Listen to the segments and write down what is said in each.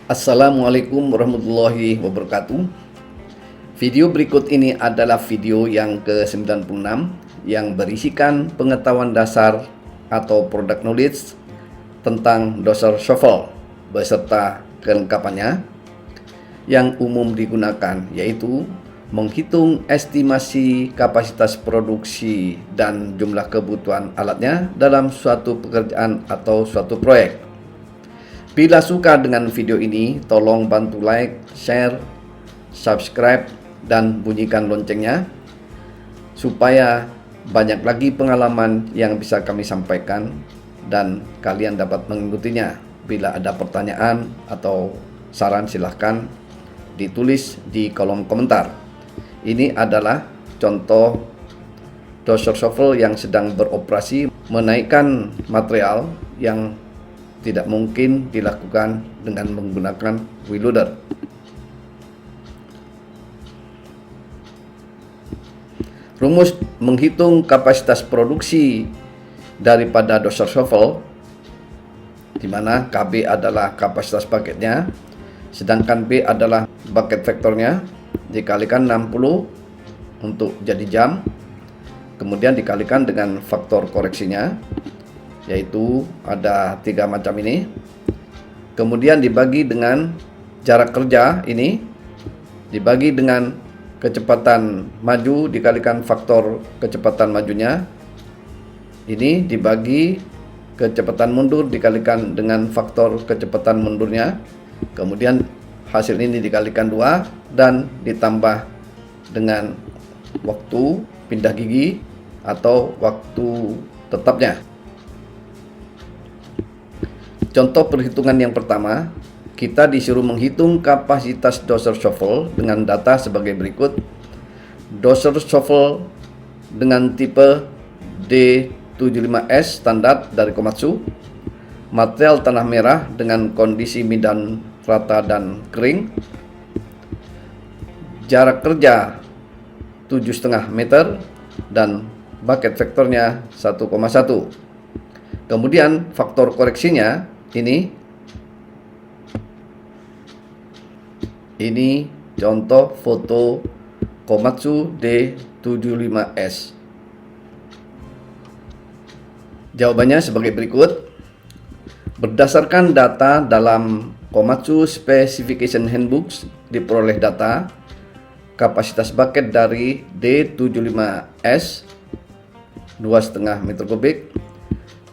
Assalamualaikum warahmatullahi wabarakatuh. Video berikut ini adalah video yang ke-96 yang berisikan pengetahuan dasar atau product knowledge tentang doser shuffle beserta kelengkapannya yang umum digunakan, yaitu menghitung estimasi kapasitas produksi dan jumlah kebutuhan alatnya dalam suatu pekerjaan atau suatu proyek. Bila suka dengan video ini, tolong bantu like, share, subscribe, dan bunyikan loncengnya supaya banyak lagi pengalaman yang bisa kami sampaikan dan kalian dapat mengikutinya. Bila ada pertanyaan atau saran, silahkan ditulis di kolom komentar. Ini adalah contoh doser shuffle yang sedang beroperasi menaikkan material yang tidak mungkin dilakukan dengan menggunakan wheel loader. Rumus menghitung kapasitas produksi daripada doser shuffle, di mana KB adalah kapasitas bucketnya, sedangkan B adalah bucket vektornya, dikalikan 60 untuk jadi jam, kemudian dikalikan dengan faktor koreksinya, yaitu ada 3 macam ini, kemudian dibagi dengan jarak kerja ini, dibagi dengan kecepatan maju dikalikan faktor kecepatan majunya, ini dibagi kecepatan mundur dikalikan dengan faktor kecepatan mundurnya, kemudian hasil ini dikalikan 2 dan ditambah dengan waktu pindah gigi atau waktu tetapnya. Contoh perhitungan yang pertama, kita disuruh menghitung kapasitas doser shuffle dengan data sebagai berikut. Doser shuffle dengan tipe D75S standar dari Komatsu, material tanah merah dengan kondisi medan rata dan kering, jarak kerja 7,5 meter dan bucket vektornya 1,1. Kemudian faktor koreksinya ini contoh foto Komatsu D75S. Jawabannya sebagai berikut. Berdasarkan data dalam Komatsu Specification Handbooks, diperoleh data kapasitas bucket dari D75S 2,5 meter kubik,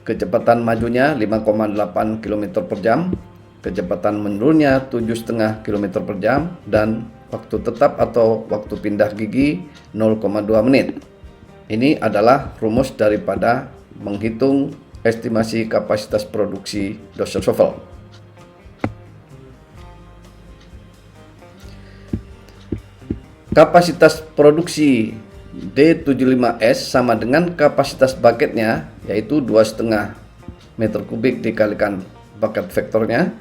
kecepatan majunya 5,8 km per jam, kecepatan mundurnya 7,5 km per jam, dan waktu tetap atau waktu pindah gigi 0,2 menit. Ini adalah rumus daripada menghitung estimasi kapasitas produksi doser shuffle. Kapasitas produksi D75S sama dengan kapasitas bucketnya, yaitu 2,5 meter kubik dikalikan bucket vektornya,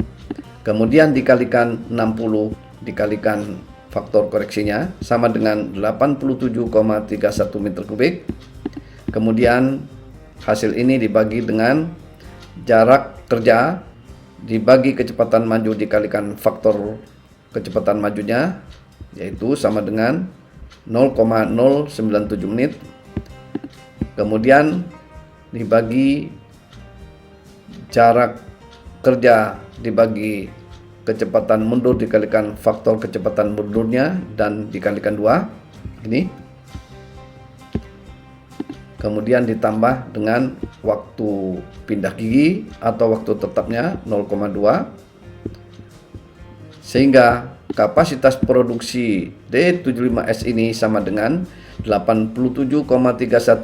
kemudian dikalikan 60 dikalikan faktor koreksinya sama dengan 87,31 meter kubik. Kemudian hasil ini dibagi dengan jarak kerja dibagi kecepatan maju dikalikan faktor kecepatan majunya, yaitu sama dengan 0,097 menit, kemudian dibagi jarak kerja dibagi kecepatan mundur dikalikan faktor kecepatan mundurnya dan dikalikan 2 ini, kemudian ditambah dengan waktu pindah gigi atau waktu tetapnya 0,2, sehingga kapasitas produksi D75S ini sama dengan 87,31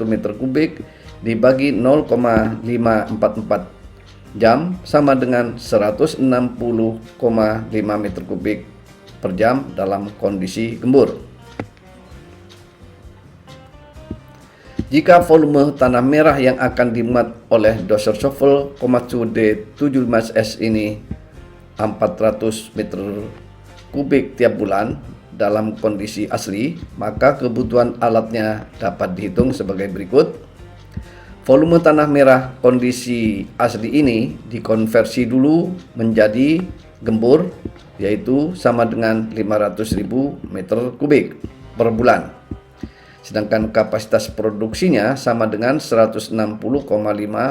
meter kubik dibagi 0,544 jam sama dengan 160,5 meter kubik per jam dalam kondisi gembur. Jika volume tanah merah yang akan dimuat oleh doser shuffle Komatsu D75S ini 400 meter kubik tiap bulan dalam kondisi asli, maka kebutuhan alatnya dapat dihitung sebagai berikut. Volume tanah merah kondisi asli ini dikonversi dulu menjadi gembur, yaitu sama dengan 500.000 meter kubik per bulan. Sedangkan kapasitas produksinya sama dengan 160,5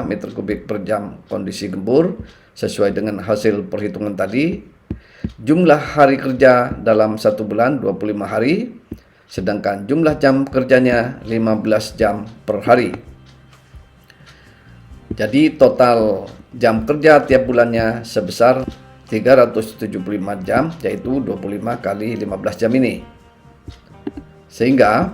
meter kubik per jam kondisi gembur sesuai dengan hasil perhitungan tadi. Jumlah hari kerja dalam 1 bulan 25 hari, sedangkan jumlah jam kerjanya 15 jam per hari. Jadi total jam kerja tiap bulannya sebesar 375 jam, yaitu 25 kali 15 jam ini. Sehingga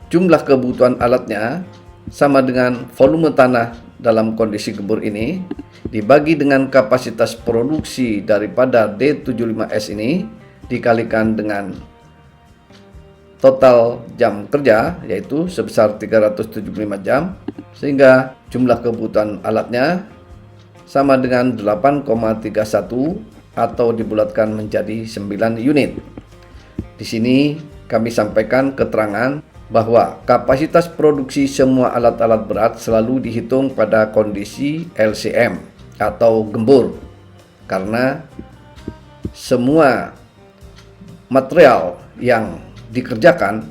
jumlah kebutuhan alatnya sama dengan volume tanah dalam kondisi gembur ini dibagi dengan kapasitas produksi daripada D75S ini dikalikan dengan total jam kerja, yaitu sebesar 375 jam, sehingga jumlah kebutuhan alatnya sama dengan 8,31 atau dibulatkan menjadi 9 unit. Di sini kami sampaikan keterangan bahwa kapasitas produksi semua alat-alat berat selalu dihitung pada kondisi LCM atau gembur, karena semua material yang dikerjakan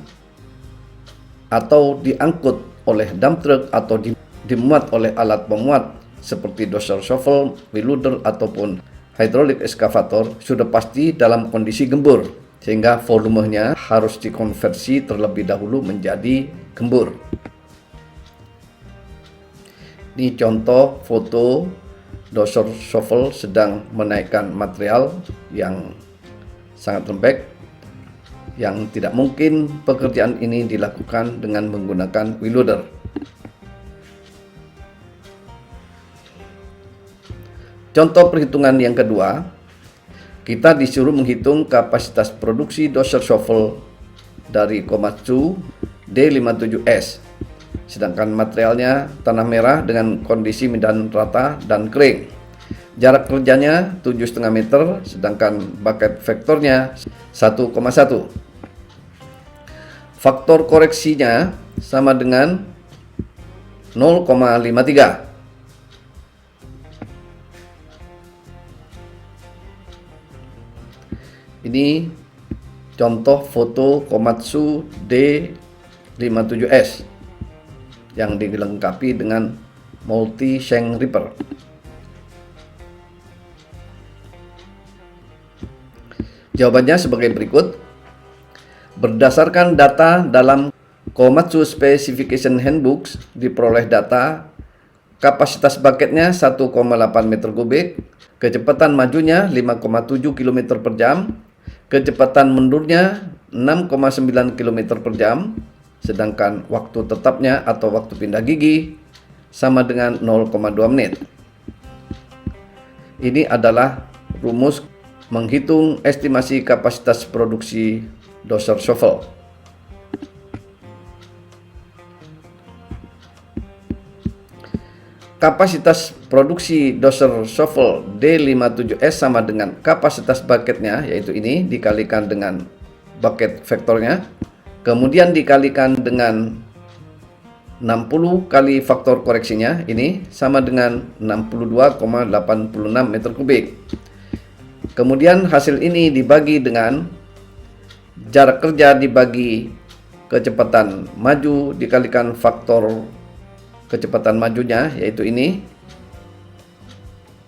atau diangkut oleh dump truck atau dimuat oleh alat pemuat seperti dozer shovel, wheel loader ataupun hydraulic excavator sudah pasti dalam kondisi gembur, sehingga volumenya harus dikonversi terlebih dahulu menjadi gembur. Ini contoh foto dozer shovel sedang menaikkan material yang sangat lembek, yang tidak mungkin pekerjaan ini dilakukan dengan menggunakan wheel loader. Contoh perhitungan yang kedua, kita disuruh menghitung kapasitas produksi dozer shovel dari Komatsu D57S. Sedangkan materialnya tanah merah dengan kondisi medan rata dan kering. Jarak kerjanya 7,5 meter, sedangkan bucket vektornya 1,1. Faktor koreksinya sama dengan 0,53. Ini contoh foto Komatsu D57S yang dilengkapi dengan multi shank ripper. Jawabannya sebagai berikut. Berdasarkan data dalam Komatsu Specification Handbooks diperoleh data kapasitas bucketnya 1,8 meter kubik, kecepatan majunya 5,7 km per jam, kecepatan mundurnya 6,9 km per jam, sedangkan waktu tetapnya atau waktu pindah gigi sama dengan 0,2 menit. Ini adalah rumus menghitung estimasi kapasitas produksi dozer shovel. Kapasitas produksi dozer shovel D57S sama dengan kapasitas bucketnya, yaitu ini dikalikan dengan bucket vektornya, kemudian dikalikan dengan 60 kali faktor koreksinya, ini sama dengan 62,86 meter kubik. Kemudian hasil ini dibagi dengan jarak kerja dibagi kecepatan maju dikalikan faktor kecepatan majunya, yaitu ini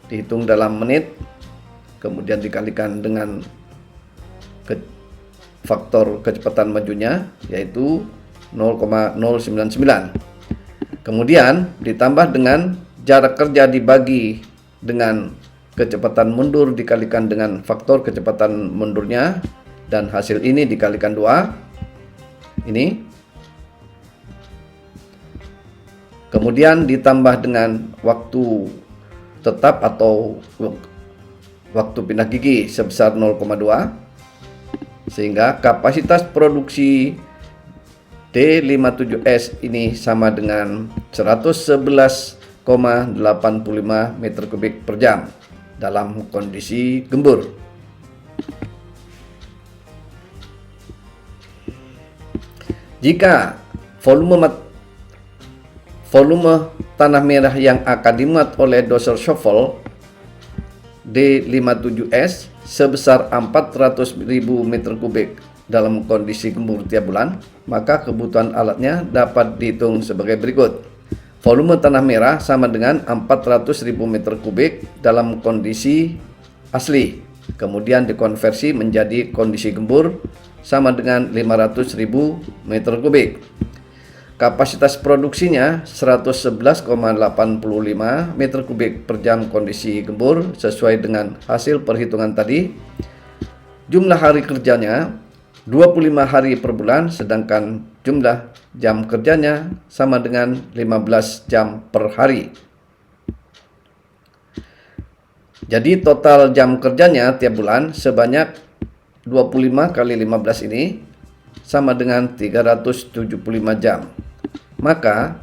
dihitung dalam menit, kemudian dikalikan dengan faktor kecepatan majunya, yaitu 0,099. Kemudian ditambah dengan jarak kerja dibagi dengan kecepatan mundur dikalikan dengan faktor kecepatan mundurnya, dan hasil ini dikalikan 2. Ini. Kemudian ditambah dengan waktu tetap atau waktu pindah gigi sebesar 0,2, sehingga kapasitas produksi D57S ini sama dengan 111,85 meter kubik per jam dalam kondisi gembur. Jika volume tanah merah yang akan dimuat oleh dozer shovel D57S sebesar 400.000 meter kubik dalam kondisi gembur tiap bulan, maka kebutuhan alatnya dapat dihitung sebagai berikut. Volume tanah merah sama dengan 400.000 meter kubik dalam kondisi asli, kemudian dikonversi menjadi kondisi gembur sama dengan 500.000 meter kubik. Kapasitas produksinya 111,85 meter kubik per jam kondisi gembur sesuai dengan hasil perhitungan tadi. Jumlah hari kerjanya 25 hari per bulan, sedangkan jumlah jam kerjanya sama dengan 15 jam per hari. Jadi total jam kerjanya tiap bulan sebanyak 25 kali 15 ini sama dengan 375 jam. Maka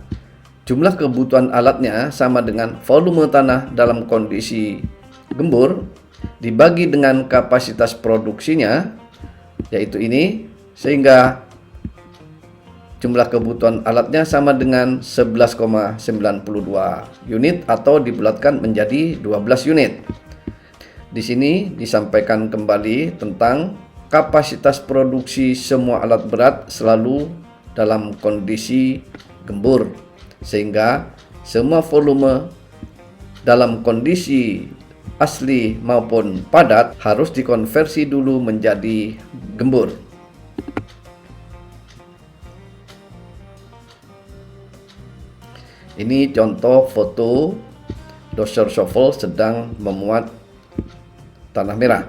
jumlah kebutuhan alatnya sama dengan volume tanah dalam kondisi gembur dibagi dengan kapasitas produksinya, yaitu ini, sehingga jumlah kebutuhan alatnya sama dengan 11,92 unit atau dibulatkan menjadi 12 unit. Di sini disampaikan kembali tentang kapasitas produksi semua alat berat selalu dalam kondisi gembur, sehingga semua volume dalam kondisi asli maupun padat harus dikonversi dulu menjadi gembur. Ini contoh foto dozer shovel sedang memuat tanah merah.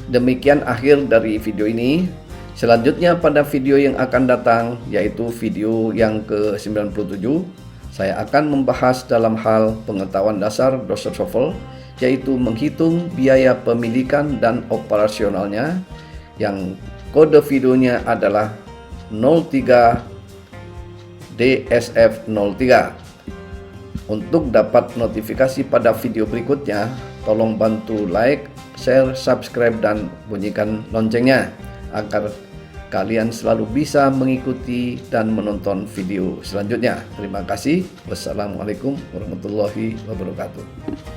Demikian akhir dari video ini. Selanjutnya pada video yang akan datang, yaitu video yang ke-97, saya akan membahas dalam hal pengetahuan dasar dozer shovel, yaitu menghitung biaya pemilikan dan operasionalnya, yang kode videonya adalah 03 DSF03. Untuk dapat notifikasi pada video berikutnya, tolong bantu like, share, subscribe, dan bunyikan loncengnya agar kalian selalu bisa mengikuti dan menonton video selanjutnya. Terima kasih. Wassalamualaikum warahmatullahi wabarakatuh.